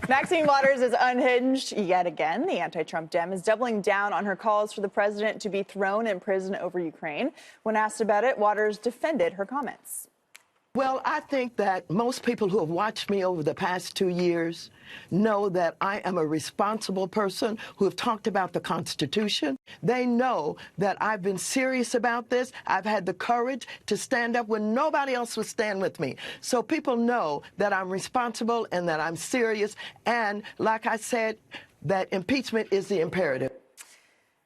Maxine Waters is unhinged yet again. The anti-Trump Dem is doubling down on her calls for the president to be thrown in prison over Ukraine. When asked about it, Waters defended her comments. Well, I think that most people who have watched me over the past 2 years know that I am a responsible person who have talked about the Constitution. They know that I've been serious about this. I've had the courage to stand up when nobody else would stand with me. So people know that I'm responsible and that I'm serious. And like I said, that impeachment is the imperative.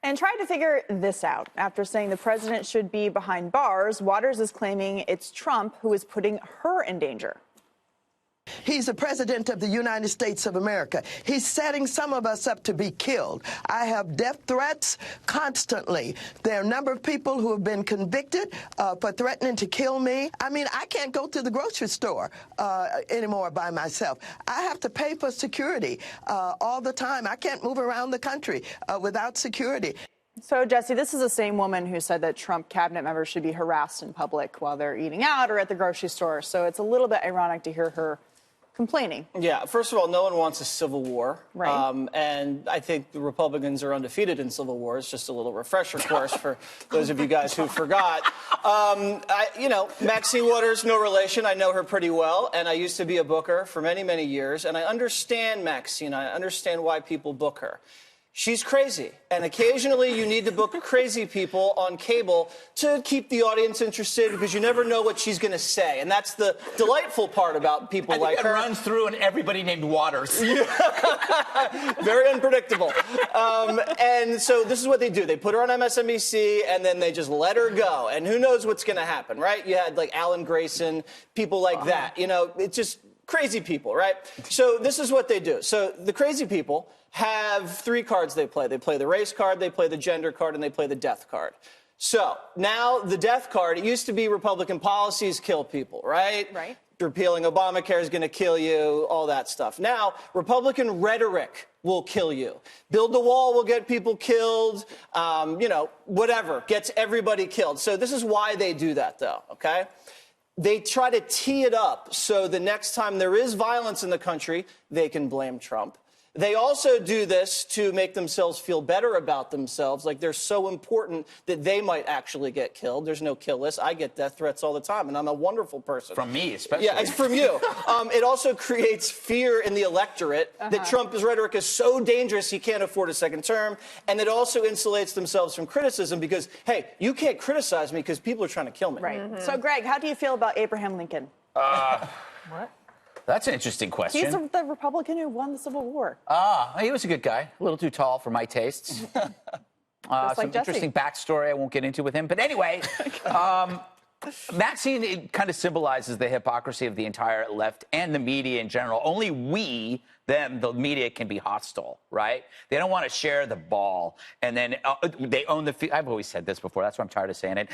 And trying to figure this out, after saying the president should be behind bars, Waters is claiming it's Trump who is putting her in danger. He's the president of the United States of America. He's setting some of us up to be killed. I have death threats constantly. There are a number of people who have been convicted for threatening to kill me. I mean, I can't go to the grocery store anymore by myself. I have to pay for security all the time. I can't move around the country without security. So, Jesse, this is the same woman who said that Trump cabinet members should be harassed in public while they're eating out or at the grocery store. So it's a little bit ironic to hear her complaining. Yeah, first of all, no one wants a civil war. Right. And I think the Republicans are undefeated in civil wars. Just a little refresher course for those of you guys who forgot. Maxine Waters, no relation. I know her pretty well. And I used to be a booker for many, many years. And I understand Maxine. I understand why people book her. She's crazy, and occasionally you need to book crazy people on cable to keep the audience interested because you never know what she's going to say, and that's the delightful part about people like her. It runs through and everybody named Waters. Very unpredictable. And so this is what they do. They put her on MSNBC, and then they just let her go, and who knows what's going to happen, right? You had, like, Alan Grayson, people like that. You know, it's just crazy people, right? So this is what they do. So the crazy people have three cards they play. They play the race card, they play the gender card, and they play the death card. So now the death card, it used to be Republican policies kill people, right? Right. Repealing Obamacare is going to kill you, all that stuff. Now, Republican rhetoric will kill you. Build the wall will get people killed, whatever, gets everybody killed. So this is why they do that, though, okay? They try to tee it up so the next time there is violence in the country, they can blame Trump. They also do this to make themselves feel better about themselves, like they're so important that they might actually get killed. There's no kill list. I get death threats all the time, and I'm a wonderful person. From me, especially. Yeah, it's from you. It also creates fear in the electorate that Trump's rhetoric is so dangerous he can't afford a second term, and it also insulates themselves from criticism because, hey, you can't criticize me because people are trying to kill me. Right. So, Greg, how do you feel about Abraham Lincoln? What? That's an interesting question. He's the Republican who won the Civil War. He was a good guy. A little too tall for my tastes. Some interesting backstory I won't get into with him. But anyway, Maxine, it kind of symbolizes the hypocrisy of the entire left and the media in general. Only we, the media, can be hostile, right? They don't want to share the ball. And then they own the field. I've always said this before. That's why I'm tired of saying it.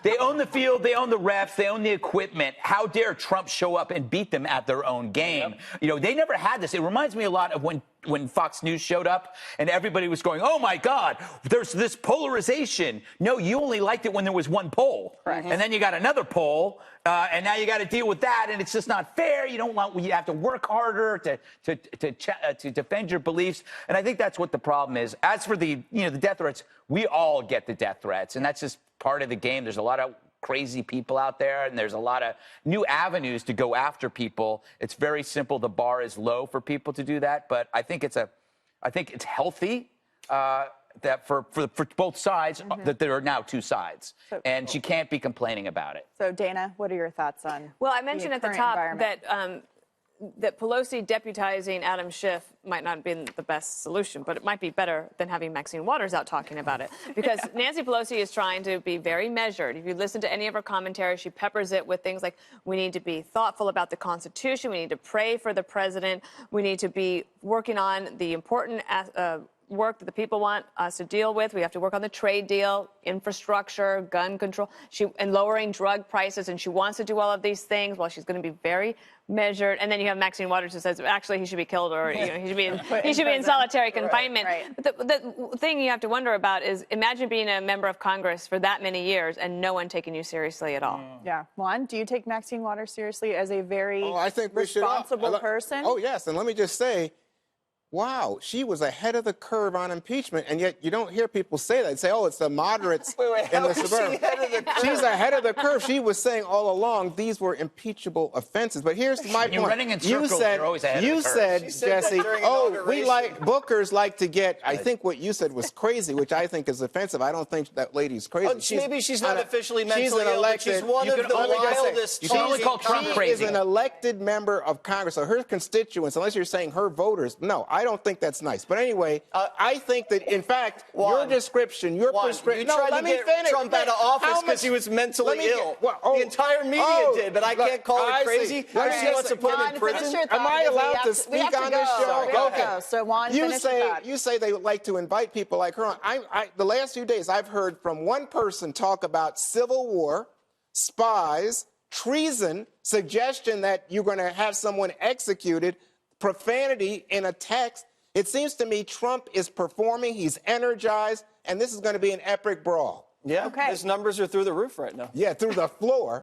They own the field. They own the refs. They own the equipment. How dare Trump show up and beat them at their own game? Yep. You know, they never had this. It reminds me a lot of when Fox News showed up and everybody was going, oh, my God, there's this polarization. No, you only liked it when there was one poll. Right. And then you got another poll, and now you got to deal with that, and it's just not fair. You have to work harder to defend your beliefs. And I think that's what the problem is. As for the death threats, we all get the death threats, and that's just part of the game. There's a lot of crazy people out there, and there's a lot of new avenues to go after people. It's very simple. The bar is low for people to do that, but I think it's healthy that for both sides that there are now two sides, and she can't be complaining about it. So, Dana, what are your thoughts on? Well, I mentioned at the top that Pelosi deputizing Adam Schiff might not have been the best solution, but it might be better than having Maxine Waters out talking about it. Because Nancy Pelosi is trying to be very measured. If you listen to any of her commentary, she peppers it with things like, we need to be thoughtful about the Constitution, we need to pray for the president, we need to be working on the important work that the people want us to deal with. We have to work on the trade deal, infrastructure, gun control, and lowering drug prices. And she wants to do all of these things while she's going to be very measured. And then you have Maxine Waters who says, actually, he should be killed, or he should be in solitary confinement. Right. But the thing you have to wonder about is, imagine being a member of Congress for that many years and no one taking you seriously at all. Yeah. Juan, do you take Maxine Waters seriously as a very I think we responsible person? Oh, yes. And let me just say, wow, she was ahead of the curve on impeachment, and yet you don't hear people say that. They say, oh, it's the moderates in the suburbs. She's ahead of the curve. She was saying all along these were impeachable offenses. But here's my point. You're running in circles. You're always ahead of the curve. You said, Jesse, we like, bookers like to get, I think what you said was crazy, which I think is offensive. I don't think that lady's crazy. Maybe she's not officially mentally ill, but she's one of the wildest. You can only call Trump crazy. She is an elected member of Congress, so her constituents, unless you're saying her voters, no, I don't think that's nice. But anyway, I think that, in fact, your description, your prescription. You tried to get Trump out of office because he was mentally ill. The entire media did, but I can't call her crazy. She wants to put him in prison. Am I allowed to speak on this show? Okay. So Juan, you say they would like to invite people like her on. The last few days, I've heard from one person talk about civil war, spies, treason, suggestion that you're going to have someone executed, profanity in a text. It seems to me Trump is performing, he's energized, and this is going to be an epic brawl. Yeah, his numbers are through the roof right now. Yeah, through the floor.